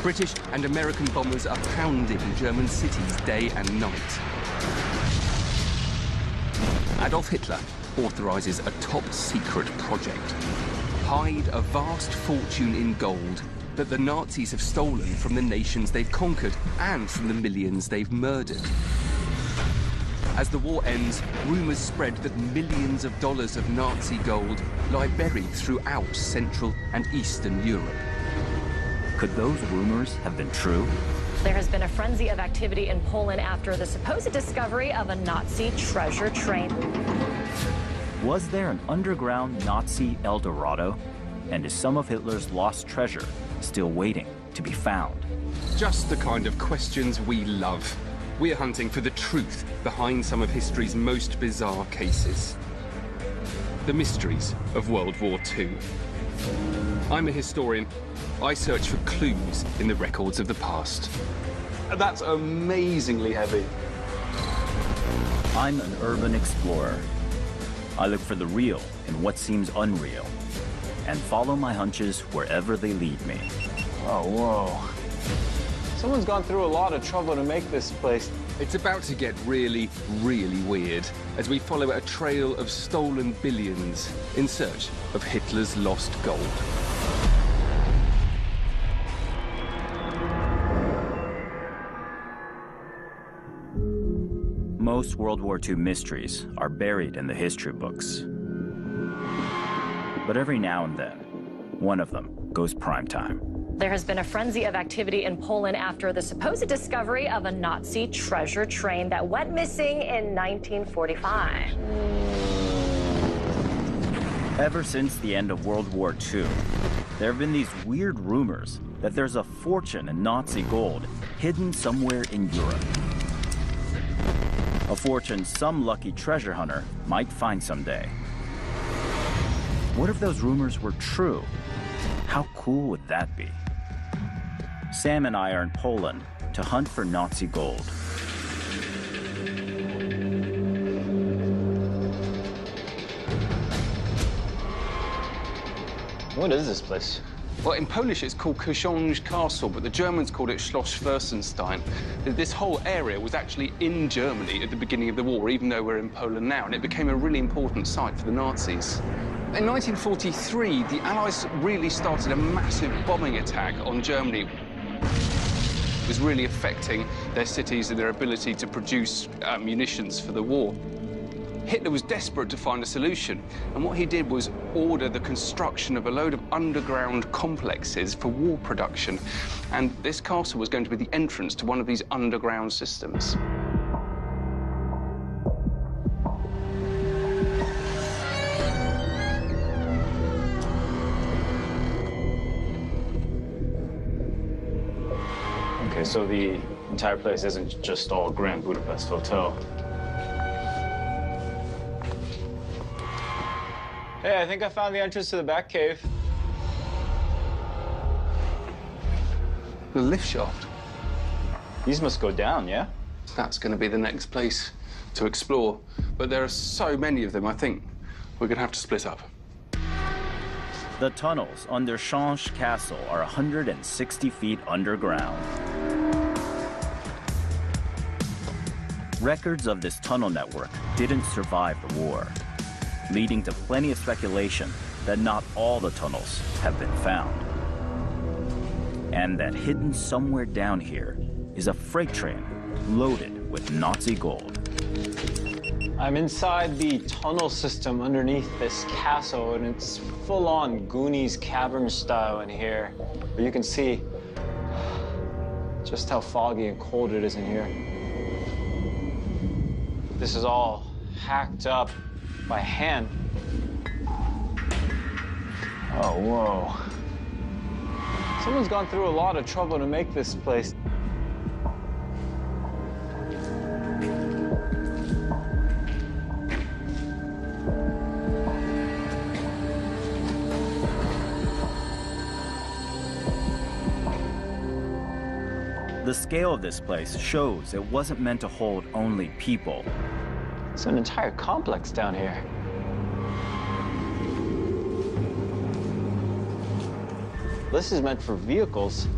British and American bombers are pounding German cities day and night. Adolf Hitler authorizes a top-secret project. Hide a vast fortune in gold that the Nazis have stolen from the nations they've conquered and from the millions they've murdered. As the war ends, rumors spread that millions of dollars of Nazi gold lie buried throughout Central and Eastern Europe. Could those rumors have been true? There has been a frenzy of activity in Poland after the supposed discovery of a Nazi treasure train. Was there an underground Nazi El Dorado? And is some of Hitler's lost treasure still waiting to be found? Just the kind of questions we love. We're hunting for the truth behind some of history's most bizarre cases. The mysteries of World War II. I'm a historian. I search for clues in the records of the past. That's amazingly heavy. I'm an urban explorer. I look for the real in what seems unreal, and follow my hunches wherever they lead me. Oh, whoa. Someone's gone through a lot of trouble to make this place. It's about to get really, really weird as we follow a trail of stolen billions in search of Hitler's lost gold. Most World War II mysteries are buried in the history books. But every now and then, one of them goes primetime. There has been a frenzy of activity in Poland after the supposed discovery of a Nazi treasure train that went missing in 1945. Ever since the end of World War II, there have been these weird rumors that there's a fortune in Nazi gold hidden somewhere in Europe. A fortune some lucky treasure hunter might find someday. What if those rumors were true? How cool would that be? Sam and I are in Poland to hunt for Nazi gold. What is this place? Well, in Polish it's called Książ Castle, but the Germans called it Schloss Fürstenstein. This whole area was actually in Germany at the beginning of the war, even though we're in Poland now, and it became a really important site for the Nazis. In 1943, the Allies really started a massive bombing attack on Germany. It was really affecting their cities and their ability to produce munitions for the war. Hitler was desperate to find a solution, and what he did was order the construction of a load of underground complexes for war production. And this castle was going to be the entrance to one of these underground systems. Okay, so the entire place isn't just all Grand Budapest Hotel. Hey, I think I found the entrance to the back cave. The lift shaft. These must go down, yeah? That's going to be the next place to explore. But there are so many of them, I think we're going to have to split up. The tunnels under Książ Castle are 160 feet underground. Records of this tunnel network didn't survive the war, leading to plenty of speculation that not all the tunnels have been found. And that hidden somewhere down here is a freight train loaded with Nazi gold. I'm inside the tunnel system underneath this castle, and it's full-on Goonies cavern style in here. But you can see just how foggy and cold it is in here. This is all hacked up by hand. Oh, whoa. Someone's gone through a lot of trouble to make this place. The scale of this place shows it wasn't meant to hold only people. It's an entire complex down here. This is meant for vehicles.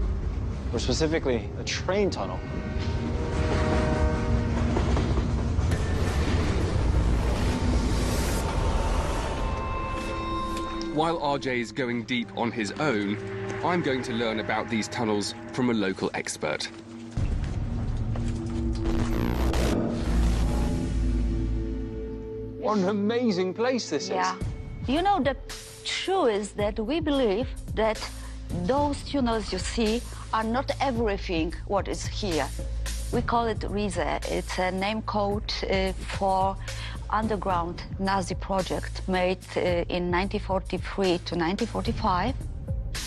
or specifically a train tunnel. While RJ is going deep on his own, I'm going to learn about these tunnels from a local expert. What an amazing place this is. Yeah. You know, the truth is that we believe that those tunnels you see are not everything what is here. We call it RISE. It's a name code for underground Nazi project made in 1943 to 1945.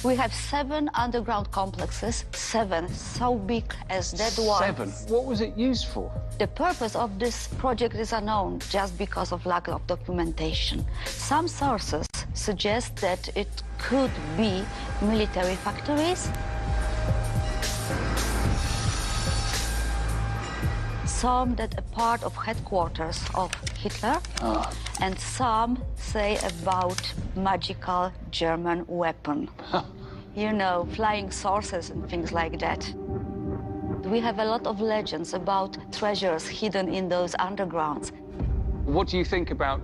We have 7 underground complexes, 7 so big as that one. 7? What was it used for? The purpose of this project is unknown just because of lack of documentation. Some sources suggest that it could be military factories. Some that a part of headquarters of Hitler, and some say about magical German weapon. You know, flying saucers and things like that. We have a lot of legends about treasures hidden in those undergrounds. What do you think about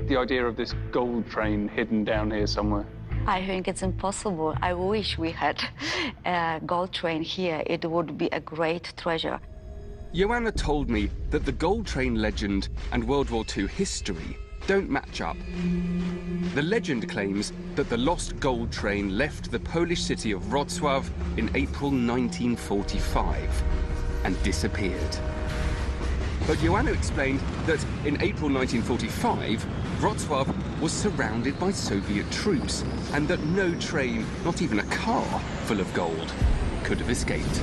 the idea of this gold train hidden down here somewhere? I think it's impossible. I wish we had a gold train here. It would be a great treasure. Joanna told me that the gold train legend and World War II history don't match up. The legend claims that the lost gold train left the Polish city of Wrocław in April 1945 and disappeared. But Joanna explained that in April 1945, Wrocław was surrounded by Soviet troops and that no train, not even a car full of gold, could have escaped.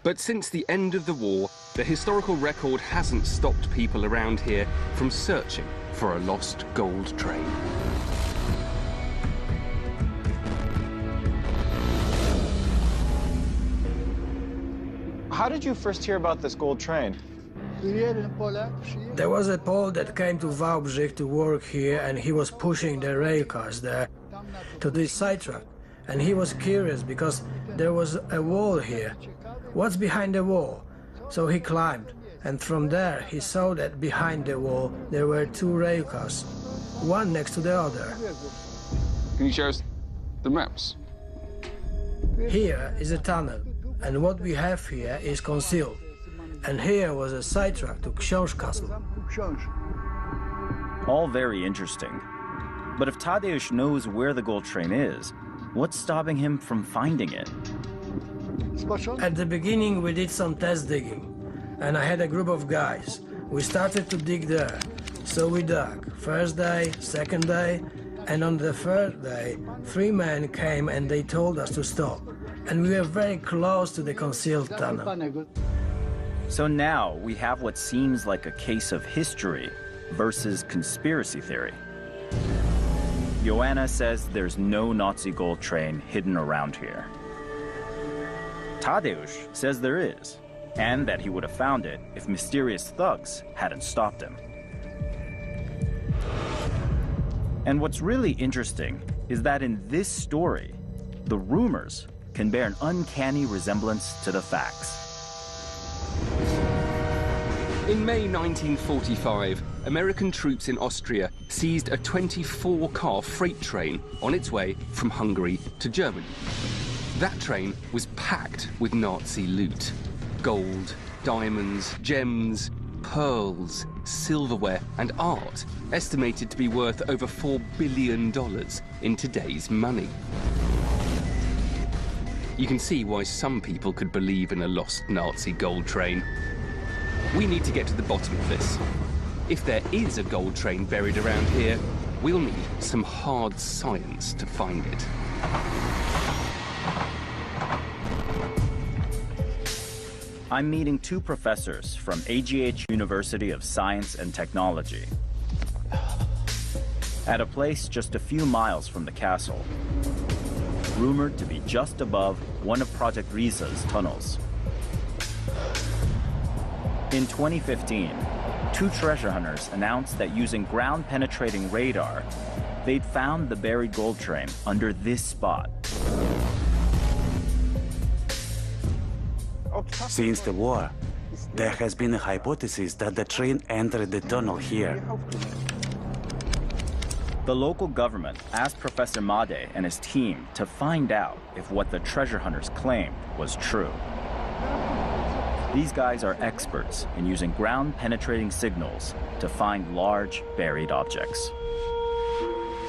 But since the end of the war, the historical record hasn't stopped people around here from searching for a lost gold train. How did you first hear about this gold train? There was a Pole that came to Wałbrzych to work here, and he was pushing the rail cars there to this sidetrack. And he was curious because there was a wall here. What's behind the wall? So he climbed, and from there he saw that behind the wall there were 2 rail cars, one next to the other. Can you show us the maps? Here is a tunnel, and what we have here is concealed. And here was a sidetrack to Książ Castle. All very interesting. But if Tadeusz knows where the gold train is, what's stopping him from finding it? At the beginning we did some test digging, and I had a group of guys. We started to dig there. So we dug. First day, second day, and on the third day, 3 men came and they told us to stop. And we were very close to the concealed tunnel. So now we have what seems like a case of history versus conspiracy theory. Joanna says there's no Nazi gold train hidden around here. Tadeusz says there is, and that he would have found it if mysterious thugs hadn't stopped him. And what's really interesting is that in this story, the rumors can bear an uncanny resemblance to the facts. In May 1945, American troops in Austria seized a 24-car freight train on its way from Hungary to Germany. That train was packed with Nazi loot. Gold, diamonds, gems, pearls, silverware, and art, estimated to be worth over $4 billion in today's money. You can see why some people could believe in a lost Nazi gold train. We need to get to the bottom of this. If there is a gold train buried around here, we'll need some hard science to find it. I'm meeting 2 professors from AGH University of Science and Technology at a place just a few miles from the castle, rumored to be just above one of Project Risa's tunnels. In 2015, 2 treasure hunters announced that using ground-penetrating radar, they'd found the buried gold train under this spot. Since the war, there has been a hypothesis that the train entered the tunnel here. The local government asked Professor Made and his team to find out if what the treasure hunters claimed was true. These guys are experts in using ground-penetrating signals to find large buried objects.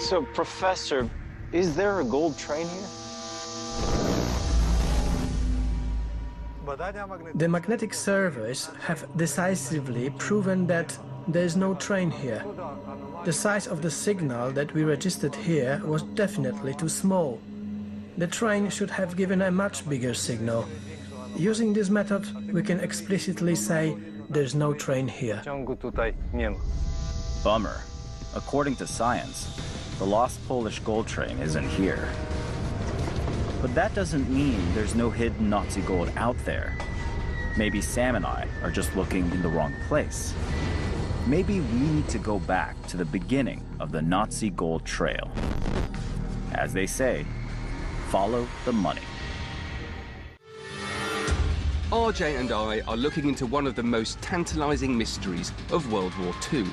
So, Professor, is there a gold train here? The magnetic surveys have decisively proven that there is no train here. The size of the signal that we registered here was definitely too small. The train should have given a much bigger signal. Using this method, we can explicitly say there's no train here. Bummer. According to science, the lost Polish gold train isn't here. But that doesn't mean there's no hidden Nazi gold out there. Maybe Sam and I are just looking in the wrong place. Maybe we need to go back to the beginning of the Nazi gold trail. As they say, follow the money. RJ and I are looking into one of the most tantalizing mysteries of World War II.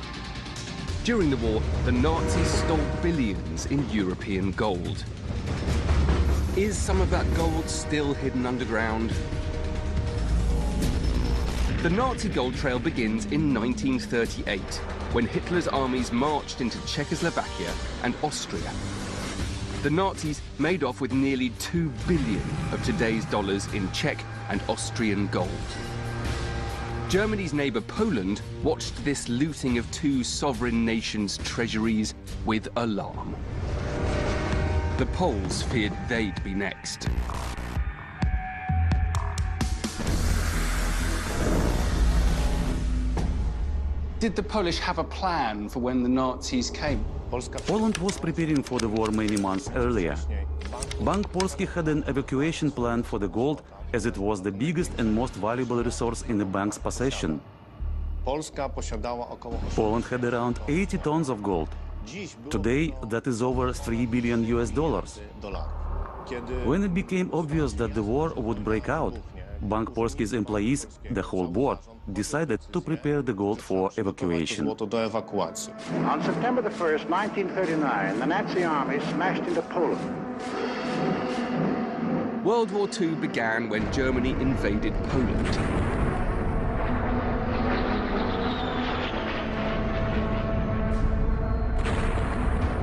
During the war, the Nazis stole billions in European gold. Is some of that gold still hidden underground? The Nazi gold trail begins in 1938, when Hitler's armies marched into Czechoslovakia and Austria. The Nazis made off with nearly 2 billion of today's dollars in Czech and Austrian gold. Germany's neighbour Poland watched this looting of two sovereign nations' treasuries with alarm. The Poles feared they'd be next. Did the Polish have a plan for when the Nazis came? Poland was preparing for the war many months earlier. Bank Polski had an evacuation plan for the gold, as it was the biggest and most valuable resource in the bank's possession. Poland had around 80 tons of gold. Today, that is over $3 billion. When it became obvious that the war would break out, Bank Polski's employees, the whole board, decided to prepare the gold for evacuation. On September the 1st, 1939, the Nazi army smashed into Poland. World War II began when Germany invaded Poland.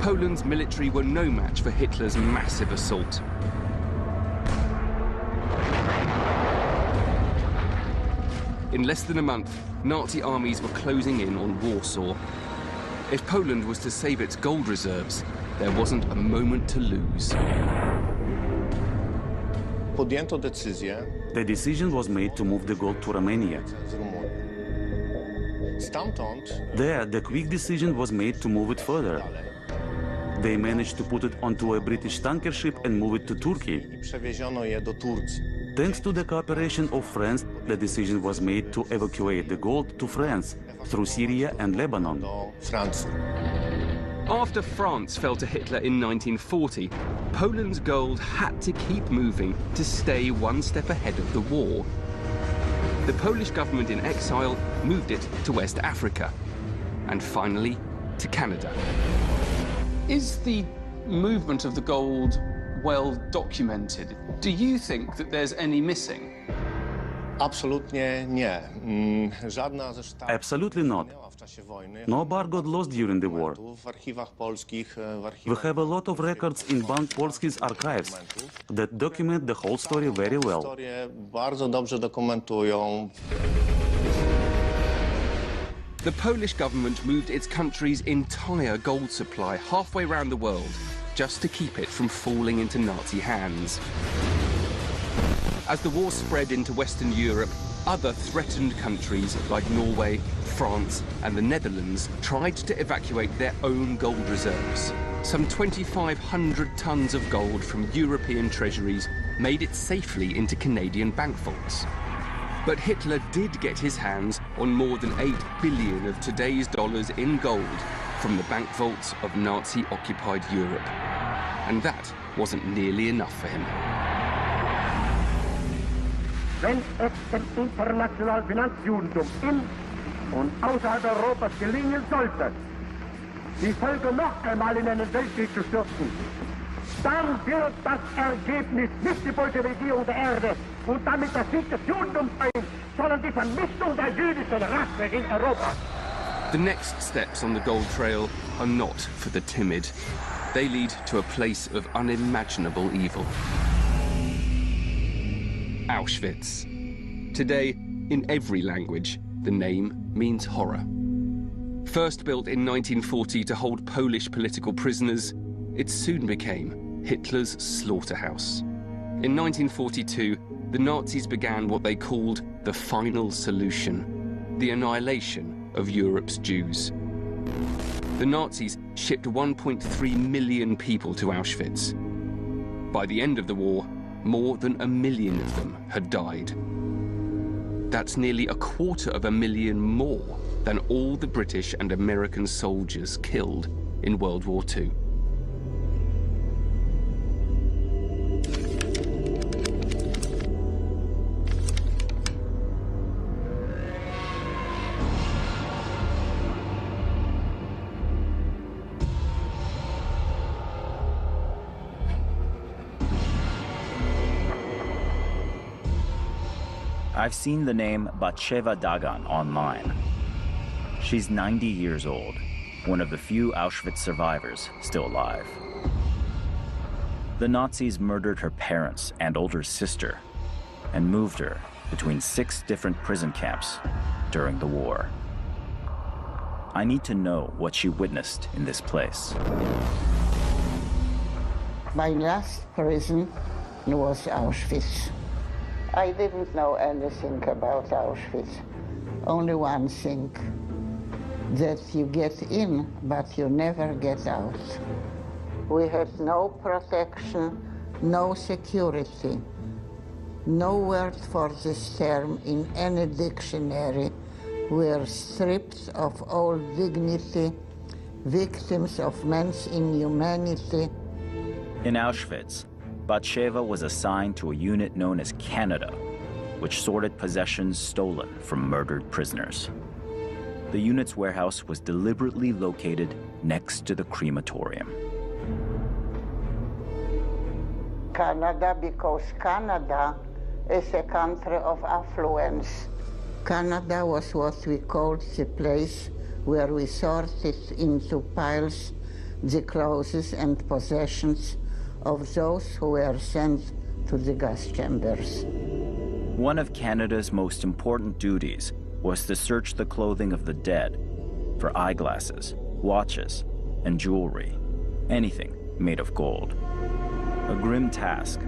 Poland's military were no match for Hitler's massive assault. In less than a month, Nazi armies were closing in on Warsaw. If Poland was to save its gold reserves, there wasn't a moment to lose. The decision was made to move the gold to Romania. There, the quick decision was made to move it further. They managed to put it onto a British tanker ship and move it to Turkey. Thanks to the cooperation of France, the decision was made to evacuate the gold to France through Syria and Lebanon. After France fell to Hitler in 1940, Poland's gold had to keep moving to stay one step ahead of the war. The Polish government in exile moved it to West Africa, and finally to Canada. Is the movement of the gold well documented? Do you think that there's any missing? Absolutely not. No bar got lost during the war. We have a lot of records in Bank Polski's archives that document the whole story very well. The Polish government moved its country's entire gold supply halfway around the world just to keep it from falling into Nazi hands. As the war spread into Western Europe, other threatened countries like Norway, France, and the Netherlands tried to evacuate their own gold reserves. Some 2,500 tons of gold from European treasuries made it safely into Canadian bank vaults. But Hitler did get his hands on more than 8 billion of today's dollars in gold from the bank vaults of Nazi-occupied Europe. And that wasn't nearly enough for him. wenn es dem internationalen Finanzjudentum in und außerhalb Europas gelingen sollte, die Völker noch einmal in einen Weltkrieg zu stürzen, dann wird das Ergebnis nicht die Bolschewisierung der Erde und damit der Sieg des Judentums sein, sondern die Vernichtung der jüdischen Rasse in Europa. The next steps on the Gold Trail are not for the timid. They lead to a place of unimaginable evil. Auschwitz. Today, in every language, the name means horror. First built in 1940 to hold Polish political prisoners, it soon became Hitler's slaughterhouse. In 1942, the Nazis began what they called the final solution, the annihilation of Europe's Jews. The Nazis shipped 1.3 million people to Auschwitz. By the end of the war, more than 1 million of them had died. That's nearly 250,000 more than all the British and American soldiers killed in World War II. I've seen the name Batsheva Dagan online. She's 90 years old, one of the few Auschwitz survivors still alive. The Nazis murdered her parents and older sister and moved her between 6 different prison camps during the war. I need to know what she witnessed in this place. My last prison was Auschwitz. I didn't know anything about Auschwitz. Only one thing, that you get in, but you never get out. We had no protection, no security. No word for this term in any dictionary. We are stripped of all dignity, victims of man's inhumanity. In Auschwitz, Batsheva was assigned to a unit known as Canada, which sorted possessions stolen from murdered prisoners. The unit's warehouse was deliberately located next to the crematorium. Canada, because Canada is a country of affluence. Canada was what we called the place where we sorted into piles the clothes and possessions of those who were sent to the gas chambers. One of Canada's most important duties was to search the clothing of the dead for eyeglasses, watches, and jewelry, anything made of gold. A grim task,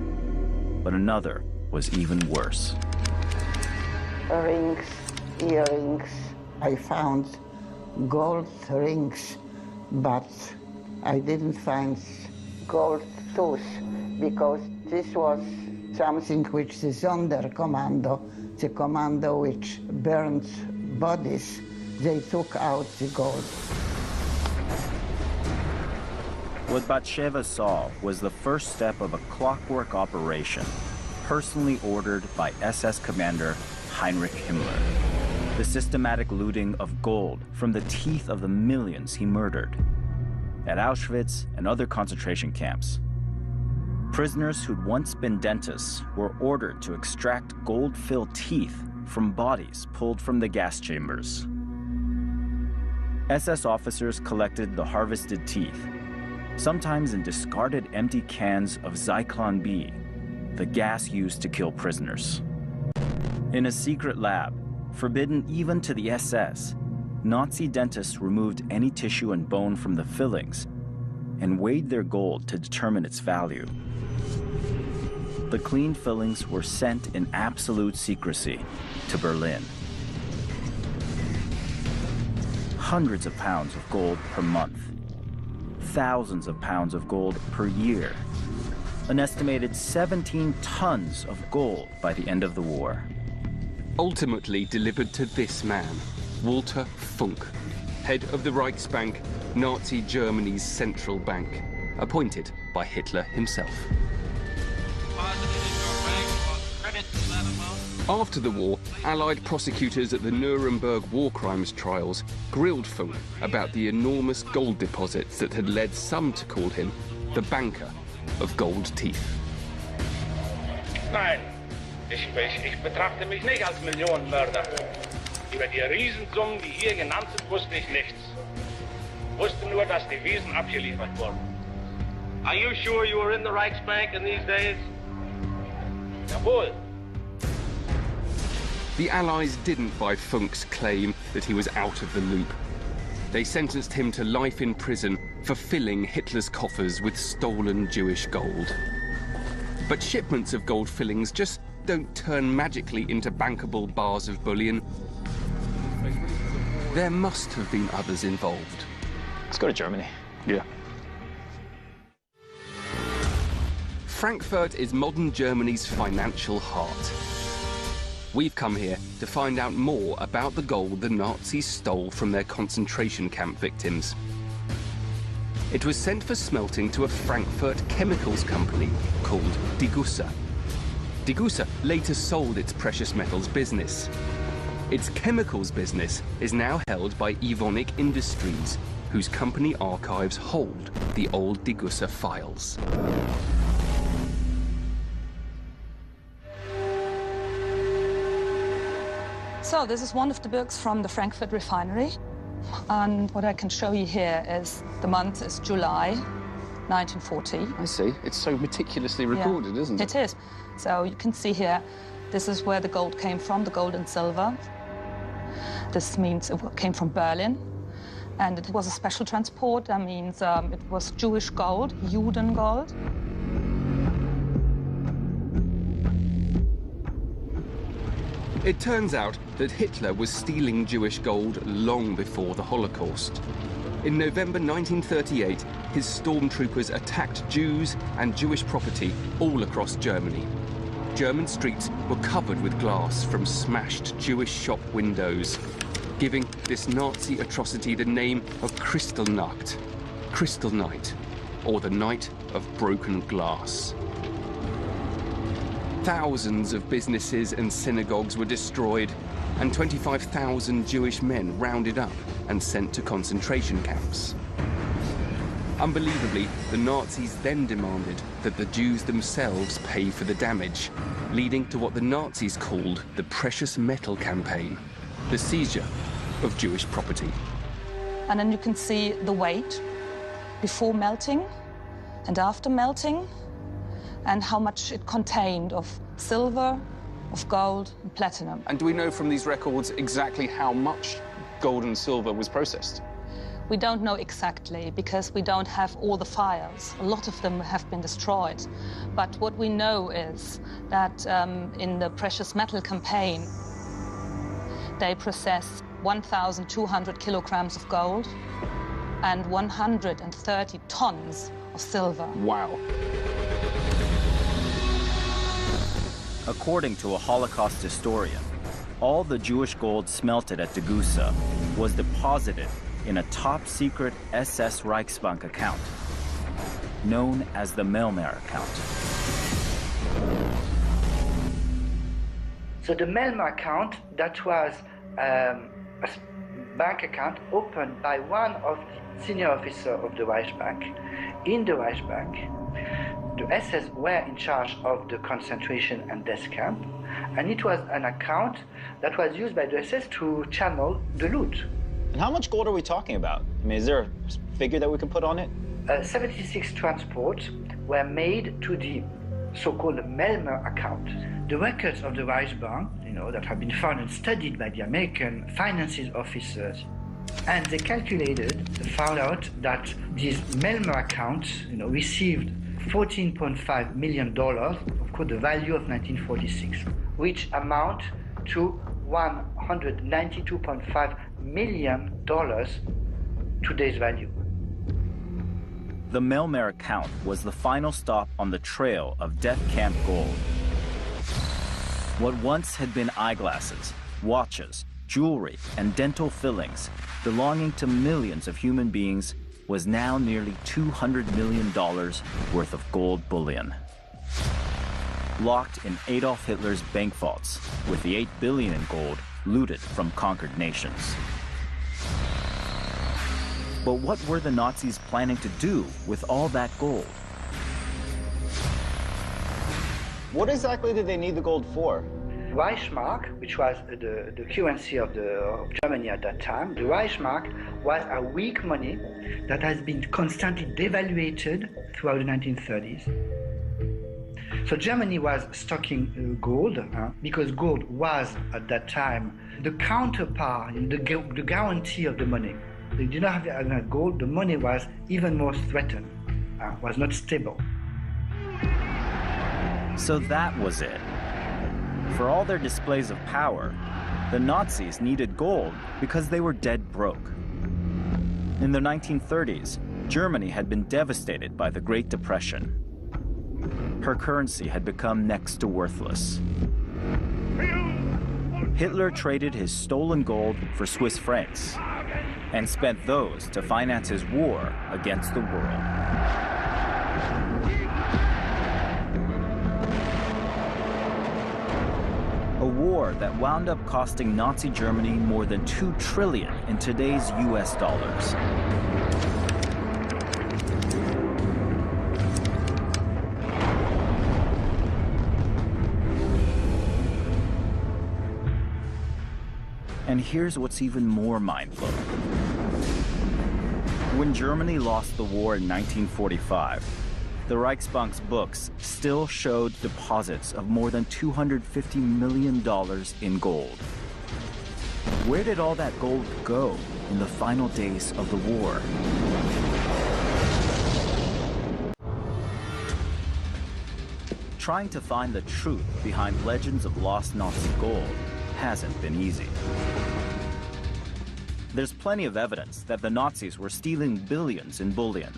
but another was even worse. Rings, earrings. I found gold rings, but I didn't find gold tooth, because this was something which the Sonderkommando, the commando which burned bodies, they took out the gold. What Batsheva saw was the first step of a clockwork operation, personally ordered by SS Commander Heinrich Himmler. The systematic looting of gold from the teeth of the millions he murdered. At Auschwitz and other concentration camps, prisoners who'd once been dentists were ordered to extract gold-filled teeth from bodies pulled from the gas chambers. SS officers collected the harvested teeth, sometimes in discarded empty cans of Zyklon B, the gas used to kill prisoners. In a secret lab, forbidden even to the SS, Nazi dentists removed any tissue and bone from the fillings and weighed their gold to determine its value. The clean fillings were sent in absolute secrecy to Berlin. Hundreds of pounds of gold per month. Thousands of pounds of gold per year. An estimated 17 tons of gold by the end of the war. Ultimately delivered to this man, Walter Funk, head of the Reichsbank, Nazi Germany's central bank, appointed by Hitler himself. After the war, Allied prosecutors at the Nuremberg war crimes trials grilled Funk about the enormous gold deposits that had led some to call him the banker of gold teeth. Nein, ich betrachte mich nicht als Millionenmörder. Über die Riesensummen, die hier genannt sind, wusste ich nichts. Wusste nur, dass die Wiesen abgeliefert wurden. Are you sure you were in the Reichsbank in these days? Jawohl. The Allies didn't buy Funk's claim that he was out of the loop. They sentenced him to life in prison for filling Hitler's coffers with stolen Jewish gold. But shipments of gold fillings just don't turn magically into bankable bars of bullion. There must have been others involved. Let's go to Germany. Yeah. Frankfurt is modern Germany's financial heart. We've come here to find out more about the gold the Nazis stole from their concentration camp victims. It was sent for smelting to a Frankfurt chemicals company called Degussa. Degussa later sold its precious metals business. Its chemicals business is now held by Evonik Industries, whose company archives hold the old Degussa files. So this is one of the books from the Frankfurt refinery. And what I can show you here is the month is July 1940. I see. It's so meticulously recorded, isn't it? It is. So you can see here, this is where the gold came from, the gold and silver. This means it came from Berlin. And it was a special transport. That means it was Jewish gold, Juden gold. It turns out that Hitler was stealing Jewish gold long before the Holocaust. In November 1938, his stormtroopers attacked Jews and Jewish property all across Germany. German streets were covered with glass from smashed Jewish shop windows, giving this Nazi atrocity the name of Kristallnacht, Crystal Night, or the Night of Broken Glass. Thousands of businesses and synagogues were destroyed, and 25,000 Jewish men rounded up and sent to concentration camps. Unbelievably, the Nazis then demanded that the Jews themselves pay for the damage, leading to what the Nazis called the Precious Metal Campaign, the seizure of Jewish property. And then you can see the weight before melting and after melting, and how much it contained of silver, of gold, and platinum. And do we know from these records exactly how much gold and silver was processed? We don't know exactly because we don't have all the files. A lot of them have been destroyed. But what we know is that in the precious metal campaign, they processed 1,200 kilograms of gold and 130 tons of silver. Wow. According to a Holocaust historian, all the Jewish gold smelted at Degussa was deposited in a top-secret SS Reichsbank account, known as the Melmer account. So the Melmer account, that was a bank account opened by one of the senior officers of the Reichsbank. In the Reichsbank, the SS were in charge of the concentration and death camp, and it was an account that was used by the SS to channel the loot. And how much gold are we talking about? I mean, is there a figure that we can put on it? 76 transports were made to the so-called Melmer account. The records of the Reichsbank, that have been found and studied by the American finances officers, and they found out that these Melmer accounts, received $14.5 million, of course, the value of 1946, which amount to $192.5 million today's value. The Melmer account was the final stop on the trail of death camp gold. What once had been eyeglasses, watches, jewelry, and dental fillings belonging to millions of human beings was now nearly $200 million worth of gold bullion. locked in Adolf Hitler's bank vaults, with the $8 billion in gold looted from conquered nations. But what were the Nazis planning to do with all that gold? What exactly did they need the gold for? Reichsmark, which was the currency of Germany at that time, the Reichsmark was a weak money that has been constantly devaluated throughout the 1930s. So Germany was stocking gold because gold was at that time the counterpart, the guarantee of the money. They did not have gold, the money was even more threatened, was not stable. So that was it. For all their displays of power, the Nazis needed gold because they were dead broke. In the 1930s, Germany had been devastated by the Great Depression. Her currency had become next to worthless. Hitler traded his stolen gold for Swiss francs and spent those to finance his war against the world. A war that wound up costing Nazi Germany more than $2 trillion in today's US dollars. And here's what's even more mind-blowing. When Germany lost the war in 1945, the Reichsbank's books still showed deposits of more than $250 million in gold. Where did all that gold go in the final days of the war? Trying to find the truth behind legends of lost Nazi gold hasn't been easy. There's plenty of evidence that the Nazis were stealing billions in bullion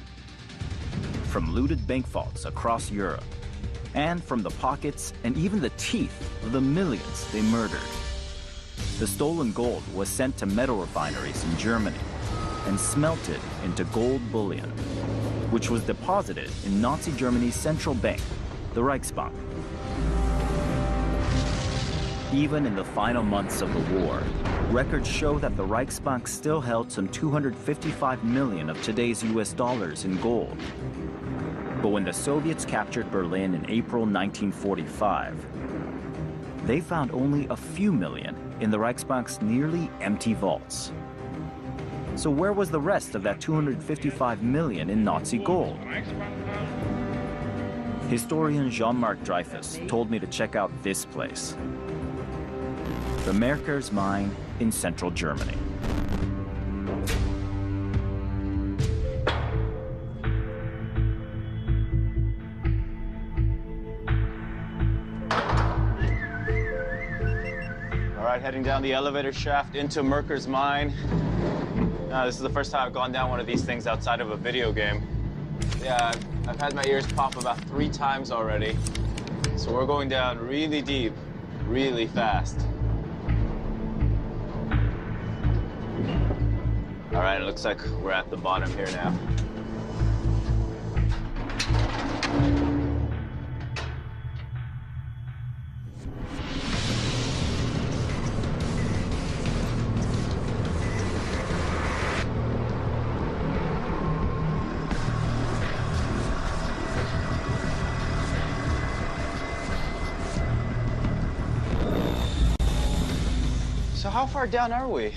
from looted bank vaults across Europe, and from the pockets and even the teeth of the millions they murdered. The stolen gold was sent to metal refineries in Germany and smelted into gold bullion, which was deposited in Nazi Germany's central bank, the Reichsbank. Even in the final months of the war, records show that the Reichsbank still held some 255 million of today's US dollars in gold. But when the Soviets captured Berlin in April 1945, they found only a few million in the Reichsbank's nearly empty vaults. So where was the rest of that 255 million in Nazi gold? Historian Jean-Marc Dreyfus told me to check out this place, the Merkers mine in central Germany. All right, heading down the elevator shaft into Merkers mine. This is the first time I've gone down one of these things outside of a video game. Yeah, I've had my ears pop about 3 times already. So we're going down really deep, really fast. All right, it looks like we're at the bottom here now. So how far down are we?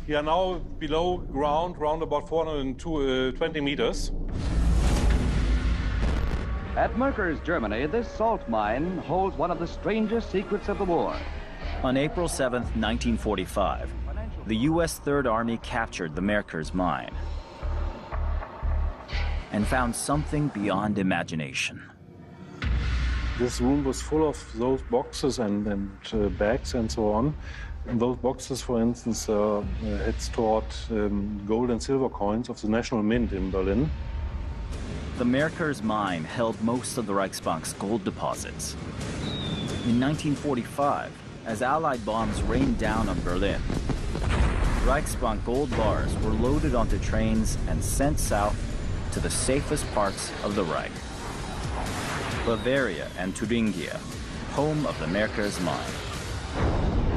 We are now below ground, round about 420 meters. At Merkers, Germany, this salt mine holds one of the strangest secrets of the war. On April 7th, 1945, the U.S. Third Army captured the Merkers mine and found something beyond imagination. This room was full of those boxes and bags and so on. And those boxes, for instance, had stored gold and silver coins of the National Mint in Berlin. The Merkers mine held most of the Reichsbank's gold deposits. In 1945, as Allied bombs rained down on Berlin, Reichsbank gold bars were loaded onto trains and sent south to the safest parts of the Reich. Bavaria and Thuringia home of the Merkers mine,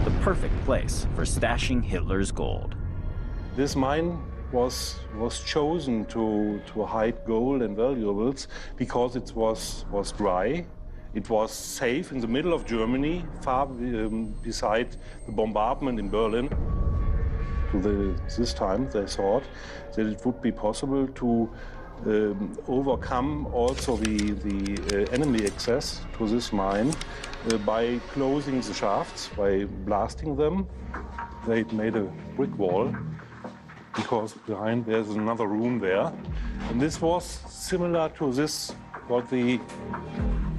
the perfect place for stashing Hitler's gold. This mine was chosen to hide gold and valuables because it was dry. It was safe in the middle of Germany, far beside the bombardment in Berlin. This time they thought that it would be possible to overcome also the enemy access to this mine by closing the shafts, by blasting them. They made a brick wall because behind there's another room there. And this was similar to this, what the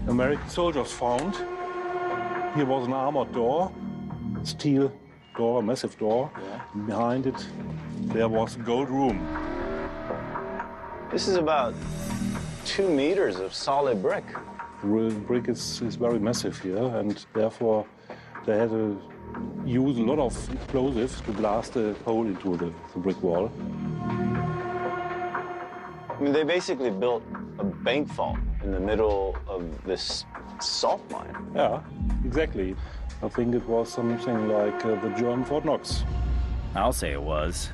American soldiers found. Here was an armored door, steel door, a massive door. Yeah. And behind it, there was a gold room. This is about 2 meters of solid brick. The brick is very massive here, and therefore they had to use a lot of explosives to blast a hole into the brick wall. I mean, they basically built a bank vault in the middle of this salt mine. Yeah, exactly. I think it was something like the German Fort Knox. I'll say it was.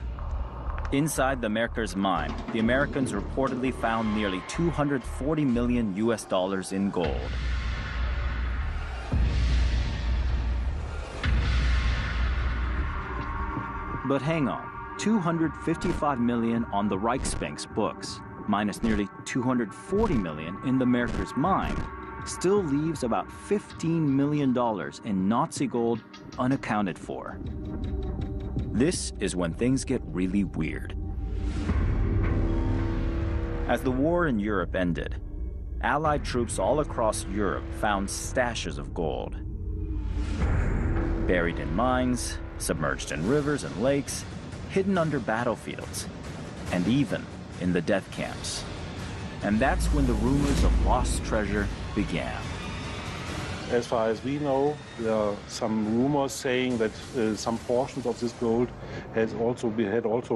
Inside the Merkers mine, the Americans reportedly found nearly $240 million in gold. But hang on, 255 million on the Reichsbank's books, minus nearly 240 million in the Merkers mine, still leaves about $15 million in Nazi gold unaccounted for. This is when things get really weird. As the war in Europe ended, Allied troops all across Europe found stashes of gold. Buried in mines, submerged in rivers and lakes, hidden under battlefields, and even in the death camps. And that's when the rumors of lost treasure began. As far as we know, there are some rumors saying that some portions of this gold had also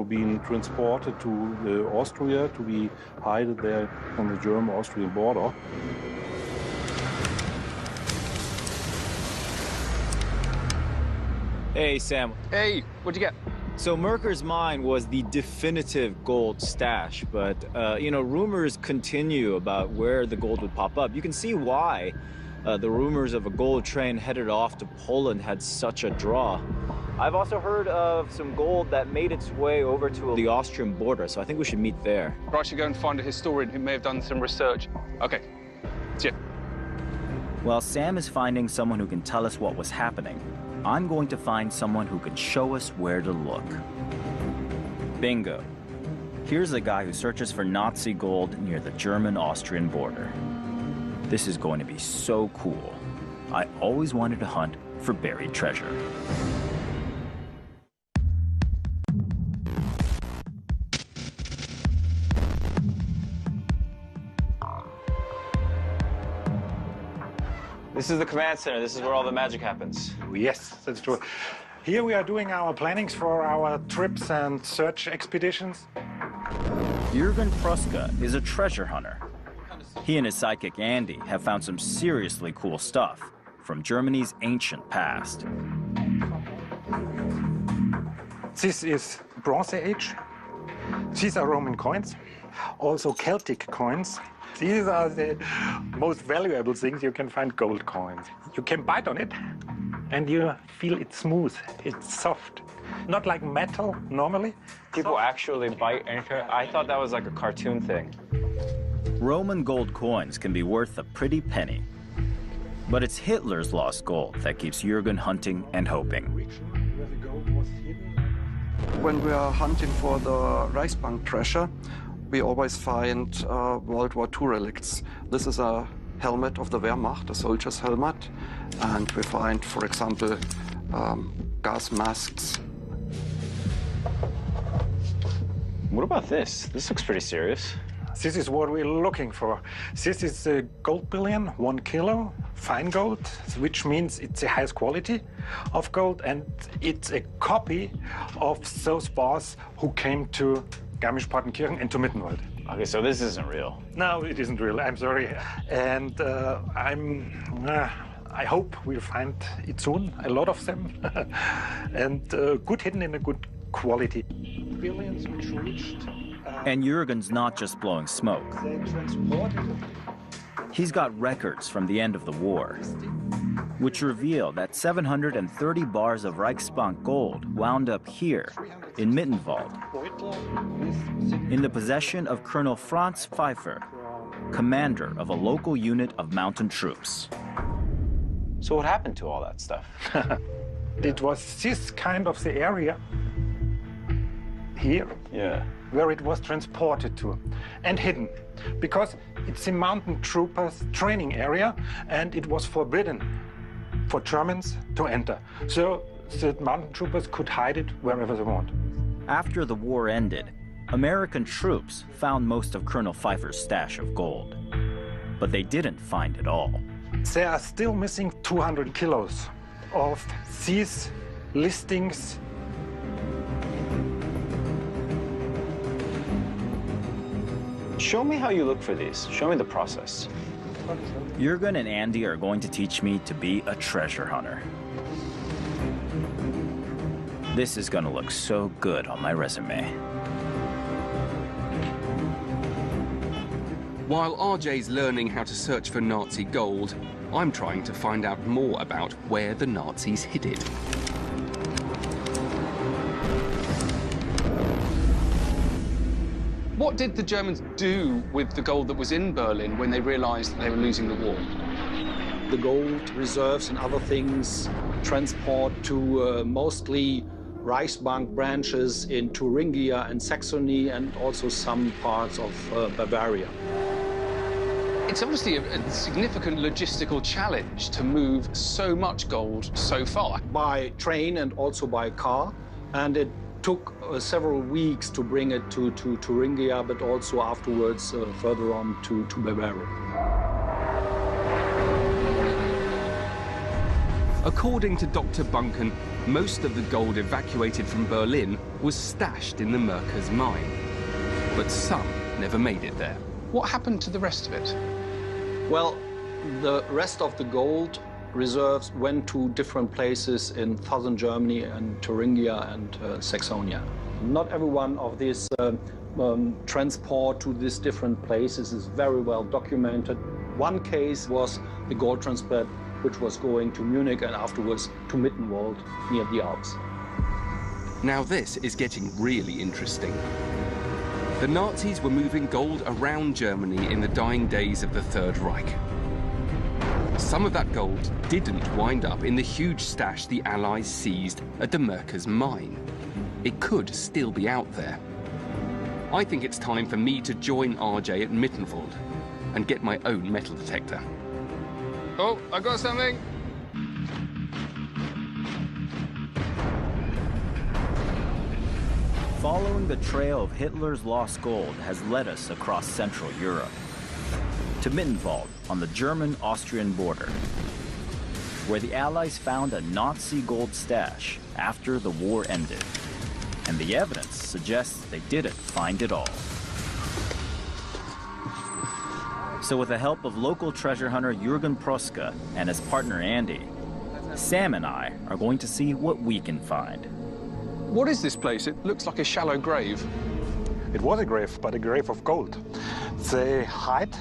been transported to Austria to be hidden there on the German-Austrian border. Hey, Sam. Hey, what'd you get? So Merkers mine was the definitive gold stash, but, rumors continue about where the gold would pop up. You can see why the rumors of a gold train headed off to Poland had such a draw. I've also heard of some gold that made its way over to the Austrian border, so I think we should meet there. I should go and find a historian who may have done some research. Okay, see ya. While Sam is finding someone who can tell us what was happening, I'm going to find someone who can show us where to look. Bingo. Here's a guy who searches for Nazi gold near the German-Austrian border. This is going to be so cool. I always wanted to hunt for buried treasure. This is the command center. This is where all the magic happens. Yes, that's true. Here we are doing our plannings for our trips and search expeditions. Jürgen Pruska is a treasure hunter. He and his sidekick Andy have found some seriously cool stuff from Germany's ancient past. This is Bronze Age. These are Roman coins, also Celtic coins. These are the most valuable things you can find, gold coins. You can bite on it and you feel it's smooth, it's soft. Not like metal normally. People actually bite into it? I thought that was like a cartoon thing. Roman gold coins can be worth a pretty penny. But it's Hitler's lost gold that keeps Jürgen hunting and hoping. When we are hunting for the Reichsbank treasure, we always find World War II relics. This is a helmet of the Wehrmacht, a soldier's helmet. And we find, for example, gas masks. What about this? This looks pretty serious. This is what we're looking for. This is a gold bullion, 1 kilo, fine gold, which means it's the highest quality of gold, and it's a copy of those bars who came to Garmisch-Partenkirchen and to Mittenwald. Okay, so this isn't real. No, it isn't real. I'm sorry. And I hope we'll find it soon, a lot of them, and good hidden in a good quality. Billions which reached. And Jürgen's not just blowing smoke. He's got records from the end of the war, which reveal that 730 bars of Reichsbank gold wound up here in Mittenwald, in the possession of Colonel Franz Pfeiffer, commander of a local unit of mountain troops. So what happened to all that stuff? It was this kind of the area here, where it was transported to and hidden, because it's a mountain troopers training area and it was forbidden for Germans to enter. So the mountain troopers could hide it wherever they want. After the war ended, American troops found most of Colonel Pfeiffer's stash of gold, but they didn't find it all. They are still missing 200 kilos of these listings. Show me how you look for these. Show me the process. Jürgen and Andy are going to teach me to be a treasure hunter. This is going to look so good on my resume. While RJ's learning how to search for Nazi gold, I'm trying to find out more about where the Nazis hid it. What did the Germans do with the gold that was in Berlin when they realized that they were losing the war? The gold reserves and other things transport to mostly Reichsbank branches in Thuringia and Saxony and also some parts of Bavaria. It's obviously a significant logistical challenge to move so much gold so far. By train and also by car, and it took several weeks to bring it to Thuringia, but also afterwards further on to Bavaria. According to Dr. Bunken, most of the gold evacuated from Berlin was stashed in the Merkers mine. But some never made it there. What happened to the rest of it? Well, the rest of the gold reserves went to different places in southern Germany and Thuringia and Saxonia. Not every one of these transport to these different places is very well documented. One case was the gold transport which was going to Munich and afterwards to Mittenwald near the Alps. Now this is getting really interesting. The Nazis were moving gold around Germany in the dying days of the Third Reich. Some of that gold didn't wind up in the huge stash the Allies seized at the Merkers mine. It could still be out there. I think it's time for me to join RJ at Mittenwald and get my own metal detector. Oh, I got something. Following the trail of Hitler's lost gold has led us across Central Europe to Mittenwald on the German-Austrian border, where the Allies found a Nazi gold stash after the war ended. And the evidence suggests they didn't find it all. So with the help of local treasure hunter Jürgen Proska and his partner Andy, Sam and I are going to see what we can find. What is this place? It looks like a shallow grave. It was a grave, but a grave of gold. They hid,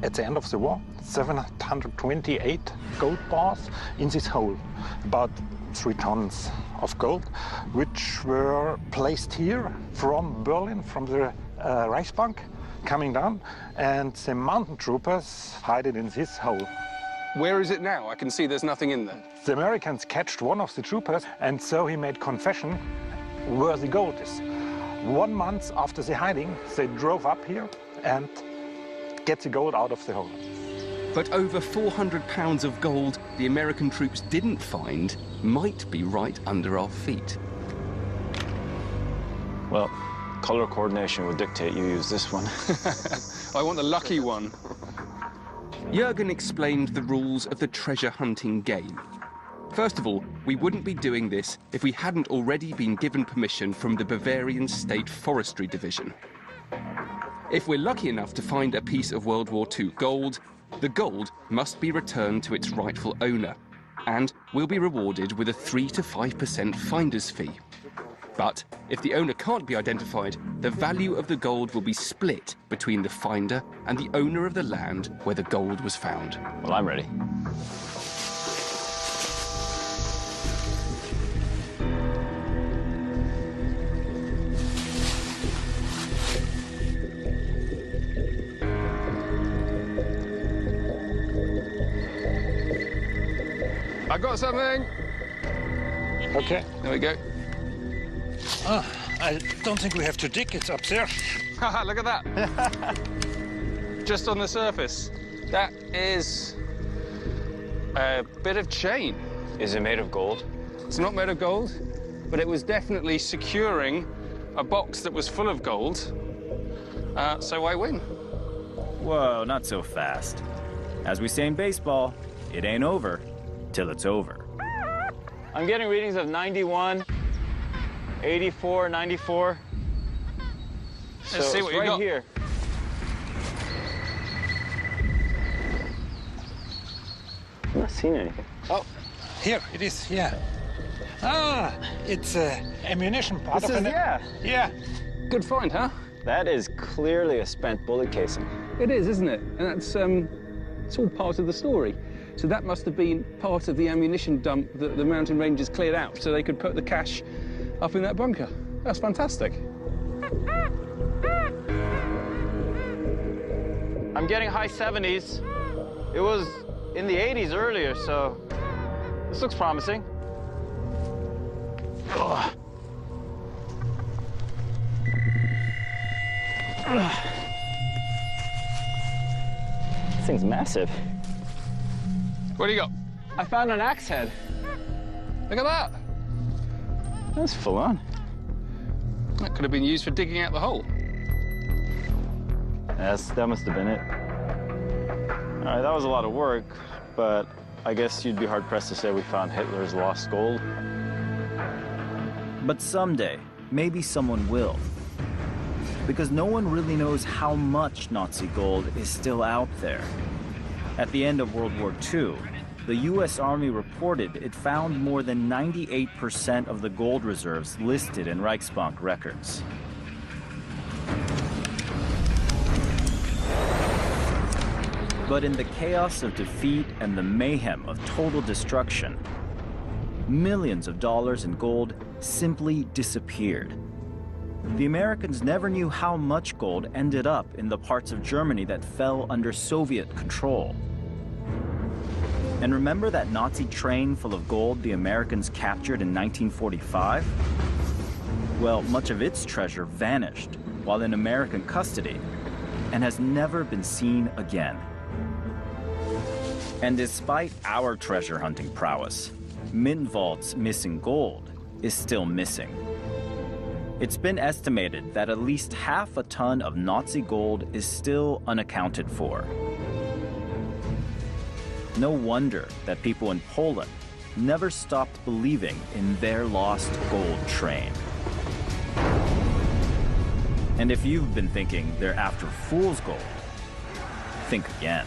at the end of the war, 728 gold bars in this hole, about 3 tons of gold, which were placed here from Berlin, from the Reichsbank, coming down, and the mountain troopers hide it in this hole. Where is it now? I can see there's nothing in there. The Americans catched one of the troopers, and so he made confession where the gold is. 1 month after the hiding, they drove up here and get the gold out of the hole. But over 400 pounds of gold the American troops didn't find might be right under our feet. Well, color coordination would dictate you use this one. I want the lucky one. Jürgen explained the rules of the treasure hunting game. First of all, we wouldn't be doing this if we hadn't already been given permission from the Bavarian State Forestry Division. If we're lucky enough to find a piece of World War II gold, the gold must be returned to its rightful owner and will be rewarded with a 3 to 5% finder's fee. But if the owner can't be identified, the value of the gold will be split between the finder and the owner of the land where the gold was found. Well, I'm ready. I got something. Okay. There we go. Oh, I don't think we have to dig. It's up there. Haha, look at that. Just on the surface. That is a bit of chain. Is it made of gold? It's not made of gold, but it was definitely securing a box that was full of gold. So I win. Whoa, not so fast. As we say in baseball, it ain't over till it's over. I'm getting readings of 91, 84, 94. Let's see what you got here. I'm not seeing anything. Oh, here it is. Yeah. Ah, it's ammunition part This of is, an. Yeah. Good find, huh? That is clearly a spent bullet casing. It is, isn't it? And that's it's all part of the story. So that must have been part of the ammunition dump that the mountain rangers cleared out so they could put the cash up in that bunker. That's fantastic. I'm getting high 70s. It was in the 80s earlier, so this looks promising. Ugh. This thing's massive. What do you got? I found an axe head. Look at that. That's full on. That could have been used for digging out the hole. That must have been it. All right, that was a lot of work, but I guess you'd be hard-pressed to say we found Hitler's lost gold. But someday, maybe someone will. Because no one really knows how much Nazi gold is still out there. At the end of World War II, the U.S. Army reported it found more than 98% of the gold reserves listed in Reichsbank records. But in the chaos of defeat and the mayhem of total destruction, millions of dollars in gold simply disappeared. The Americans never knew how much gold ended up in the parts of Germany that fell under Soviet control. And remember that Nazi train full of gold the Americans captured in 1945? Well, much of its treasure vanished while in American custody and has never been seen again. And despite our treasure hunting prowess, Minwald's missing gold is still missing. It's been estimated that at least half a ton of Nazi gold is still unaccounted for. No wonder that people in Poland never stopped believing in their lost gold train. And if you've been thinking they're after fool's gold, think again.